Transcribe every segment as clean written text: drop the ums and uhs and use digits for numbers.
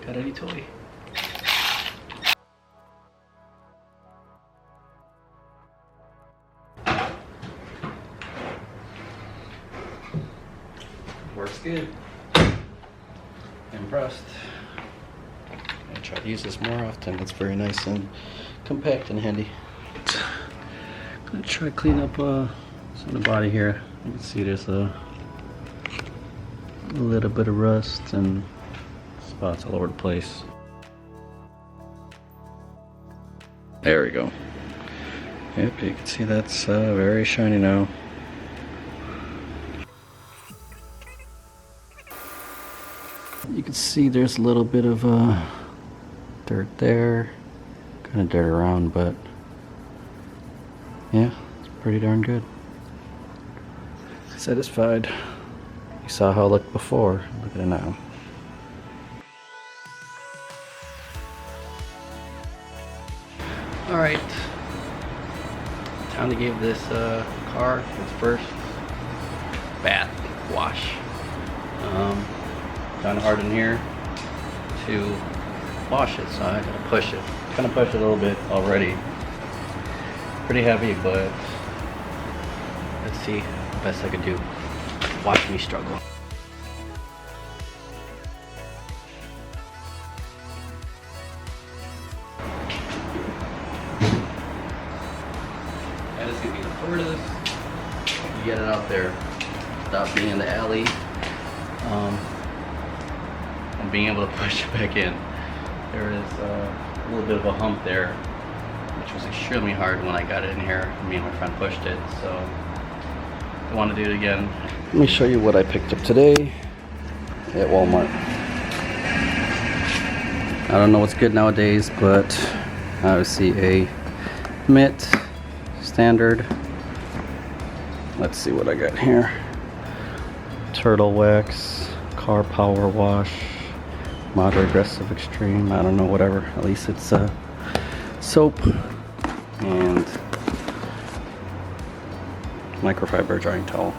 Got any toy? Works good. Impressed. I try to use this more often. It's very nice and compact and handy. I'm gonna try to clean up some of the body here. You can see there's a little bit of rust and spots all over the place. There we go. Yep, you can see that's very shiny now. You can see there's a little bit of dirt there, kind of dirt around, but yeah, it's pretty darn good. Satisfied. You saw how it looked before, look at it now. Alright, time to give this car its first bath wash. Kind of hard in here to wash it, so I gotta push it. Kind of push it a little bit already. Pretty heavy, but let's see the best I can do. Watch me struggle. That is gonna be the furthest you get it out there. Stop being in the alley. And being able to push it back in. There is a little bit of a hump there, which was extremely hard when I got it in here. Me and my friend pushed it, so I want to do it again. Let me show you what I picked up today at Walmart. I don't know what's good nowadays, but I see a mitt standard. Let's see what I got here. Turtle wax, car power wash, moderate aggressive extreme, I don't know, whatever. At least it's soap and microfiber drying towel.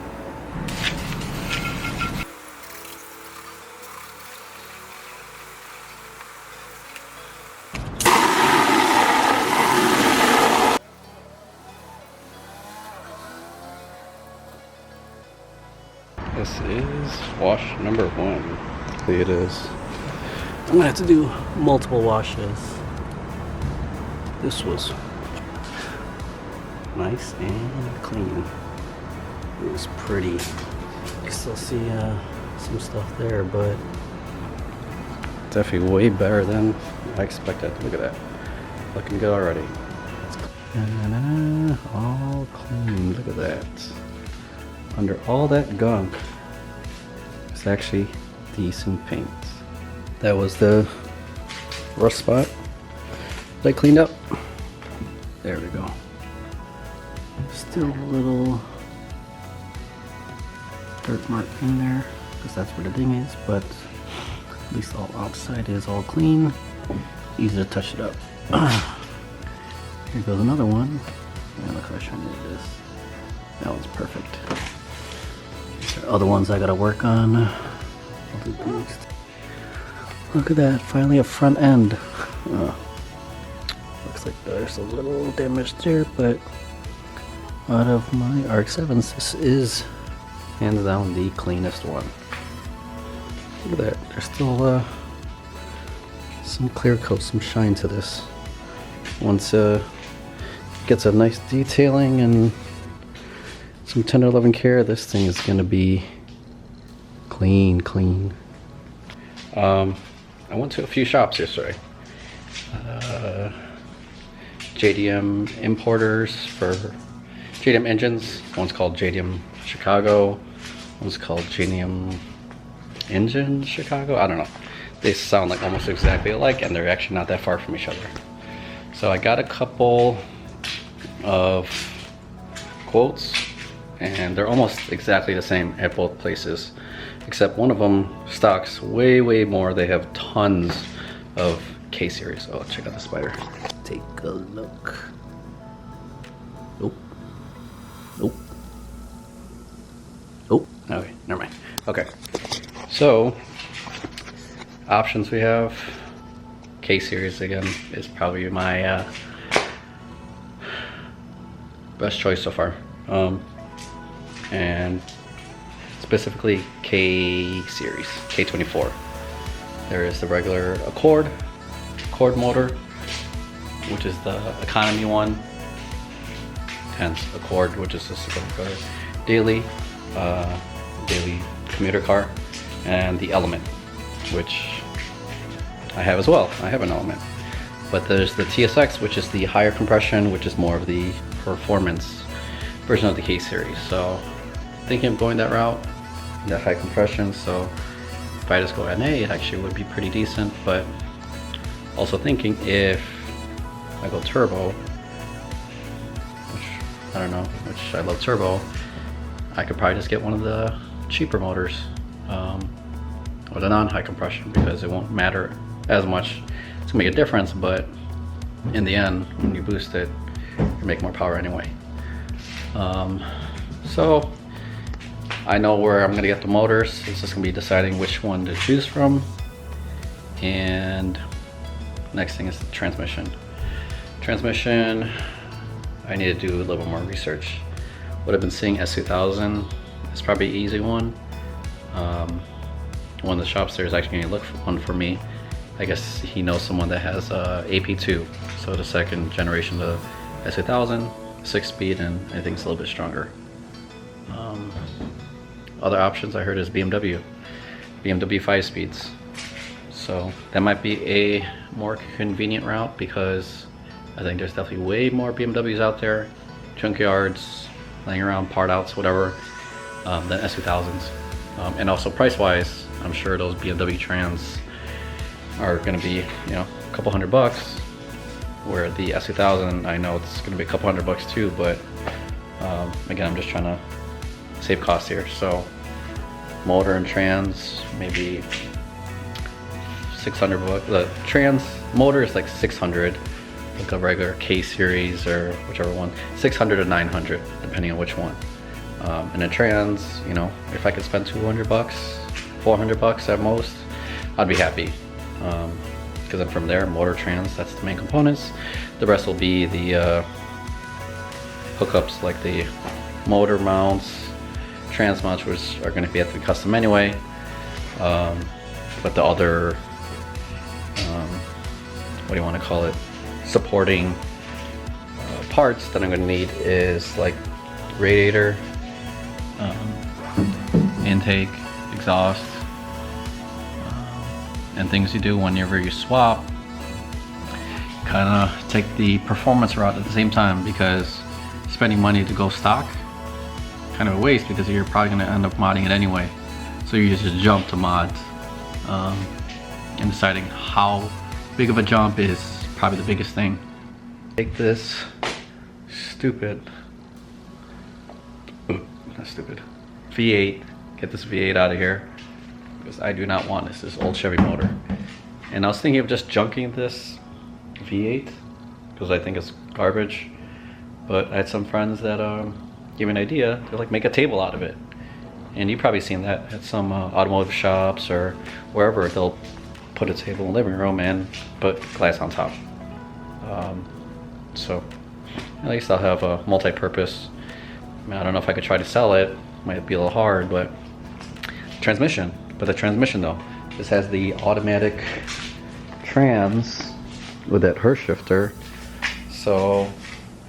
This is wash number 1. It is. I'm gonna have to do multiple washes. This was nice and clean. It was pretty. You can still see some stuff there, but definitely way better than I expected. Look at that. Looking good already. All clean. Look at that. Under all that gunk, it's actually decent paint. That was the rust spot that I cleaned up. There we go. Still a little dirt mark in there, because that's where the ding is, but at least all outside is all clean. Easy to touch it up. Here goes another one. Yeah, look how shiny it is. That one's perfect. These are other ones I gotta work on. I'll do next. Look at that, finally a front end. Looks like there's a little damage there, but out of my RX-7s, this is hands down the cleanest one. Look at that, there's still some clear coat, some shine to this. Once it gets a nice detailing and some tender loving care, this thing is gonna be clean. I went to a few shops yesterday. JDM importers for JDM engines. One's called JDM Chicago. One's called JDM Engine Chicago. I don't know. They sound like almost exactly alike, and they're actually not that far from each other. So I got a couple of quotes, and they're almost exactly the same at both places, except one of them stocks way more. They have tons of K-series. Oh, check out the spider. Take a look. Nope. Okay, never mind. Okay, so options we have, K-Series again is probably my best choice so far. And specifically K-Series, K24. There is the regular Accord motor, which is the economy one, hence Accord, which is just a daily commuter car, and the Element, which I have as well. I have an Element. But there's the TSX, which is the higher compression, which is more of the performance version of the K-Series. So thinking of going that route, that high compression. So if I just go NA, it actually would be pretty decent. But also thinking if I go turbo, which I don't know, which I love turbo, I could probably just get one of the cheaper motors with a non-high compression, because it won't matter as much. It's gonna make a difference, but in the end, when you boost it, you make more power anyway. So I know where I'm gonna get the motors. It's just gonna be deciding which one to choose from. And next thing is the transmission. Transmission, I need to do a little more research. What I've been seeing, S2000 is probably an easy one. One of the shops there is actually gonna look for one for me. I guess he knows someone that has AP2, so the second generation of S2000, 6-speed, and I think it's a little bit stronger. Other options I heard is BMW 5-speeds. So that might be a more convenient route, because I think there's definitely way more BMWs out there, junkyards, laying around, part outs, whatever, than S2000s. And also price-wise, I'm sure those BMW Trans are going to be, you know, a couple $100, where the S2000, I know it's going to be a couple $100 too, but again, I'm just trying to save costs here. So motor and trans, maybe $600. The trans motor is like 600, like a regular K-Series or whichever one, 600 to 900, depending on which one. And then trans, you know, if I could spend $200, $400 at most, I'd be happy. Because then from there, motor, trans, that's the main components. The rest will be the hookups, like the motor mounts, trans mounts, which are going to have to be custom anyway. But the other, what do you want to call it, supporting parts that I'm going to need is like radiator, intake, exhaust, and things you do whenever you swap. Kind of take the performance route at the same time, because spending money to go stock, kind of a waste, because you're probably going to end up modding it anyway. So you just jump to mods, and deciding how big of a jump is probably the biggest thing. Take this stupid, not stupid, V8, get this V8 out of here, because I do not want this old Chevy motor. And I was thinking of just junking this V8, because I think it's garbage. But I had some friends that gave me an idea. They're like, make a table out of it. And you've probably seen that at some automotive shops or wherever. They'll put a table in the living room and put glass on top. So at least I'll have a multi-purpose. I mean, I don't know if I could try to sell it. Might be a little hard, but transmission. But the transmission though, this has the automatic trans with that Hurst shifter. So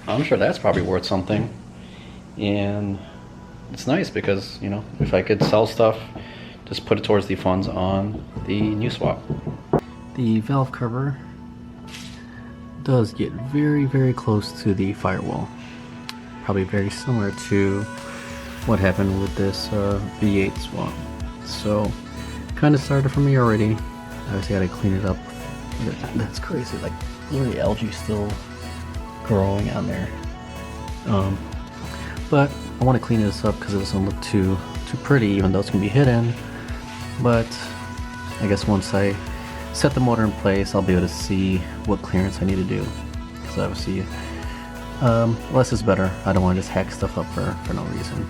I'm sure that's probably worth something. And it's nice because, you know, if I could sell stuff, just put it towards the funds on the new swap. The valve cover does get very, very close to the firewall. Probably very similar to what happened with this V8 swap. So kind of started for me already. Obviously I gotta clean it up. That's crazy, like literally algae still growing on there. But I want to clean this up because it doesn't look too pretty, even though it's gonna be hidden. But I guess once I set the motor in place, I'll be able to see what clearance I need to do. Because obviously, less is better. I don't want to just hack stuff up for no reason.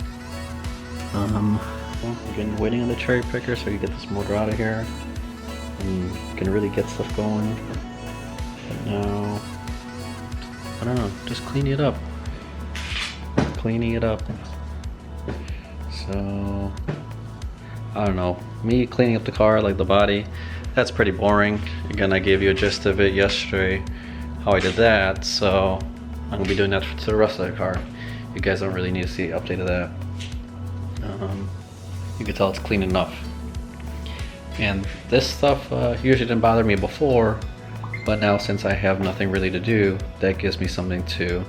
Again, waiting on the cherry picker so you get this motor out of here. and can really get stuff going. But now, I don't know, just cleaning it up. Cleaning it up. So, I don't know, me cleaning up the car, like the body, that's pretty boring. Again, I gave you a gist of it yesterday, how I did that, so I'm gonna be doing that to the rest of the car. You guys don't really need to see the update of that. You can tell it's clean enough. And this stuff usually didn't bother me before, but now since I have nothing really to do, that gives me something to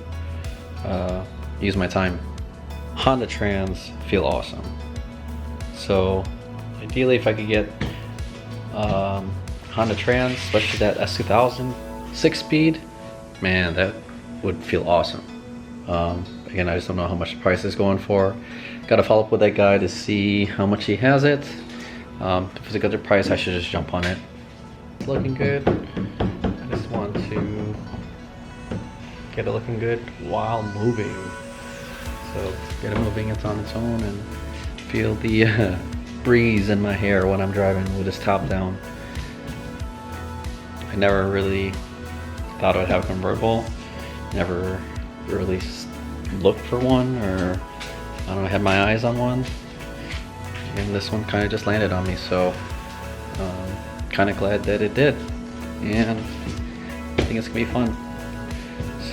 use my time. Honda Trans feel awesome. So ideally, if I could get Honda Trans, especially that S2000 6-speed, man, that would feel awesome. Again, I just don't know how much the price is going for. Gotta follow up with that guy to see how much he has it. If it's a good price, I should just jump on it. It's looking good. I just want to get it looking good while moving. So get it moving, it's on its own, and feel the breeze in my hair when I'm driving with this top down. I never really thought I'd have a convertible. Never really looked for one, or I don't know, had my eyes on one. And this one kind of just landed on me, so kind of glad that it did. And I think it's gonna be fun.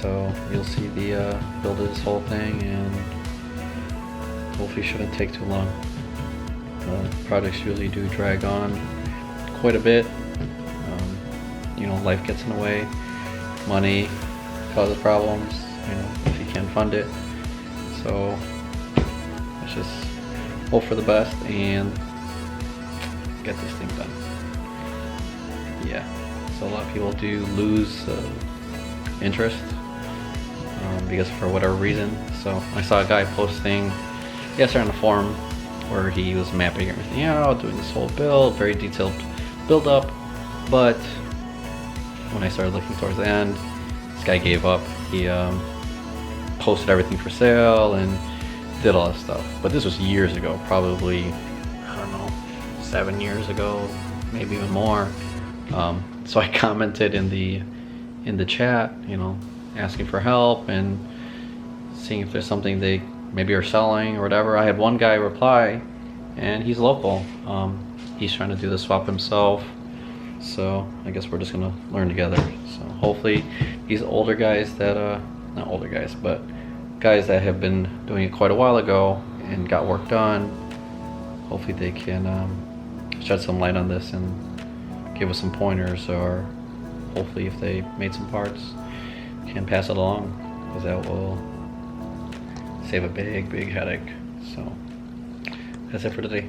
So you'll see the build of this whole thing, and hopefully shouldn't take too long. Projects usually do drag on quite a bit. You know, life gets in the way. Money causes problems, you know, if you can't fund it. So let's just hope for the best and get this thing done. Yeah, so a lot of people do lose interest because for whatever reason. So I saw a guy posting yesterday on the forum where he was mapping everything out, doing this whole build, very detailed build up, but when I started looking towards the end, this guy gave up. He posted everything for sale and did all this stuff. But this was years ago, probably, I don't know, 7 years ago, maybe even more. So I commented in the chat, you know, asking for help and seeing if there's something they maybe are selling or whatever. I had one guy reply, and he's local. He's trying to do the swap himself. So I guess we're just gonna learn together. So hopefully these older guys that, not older guys, but guys that have been doing it quite a while ago and got work done, hopefully they can shed some light on this and give us some pointers, or hopefully if they made some parts, can pass it along, because that will save a big headache. So that's it for today.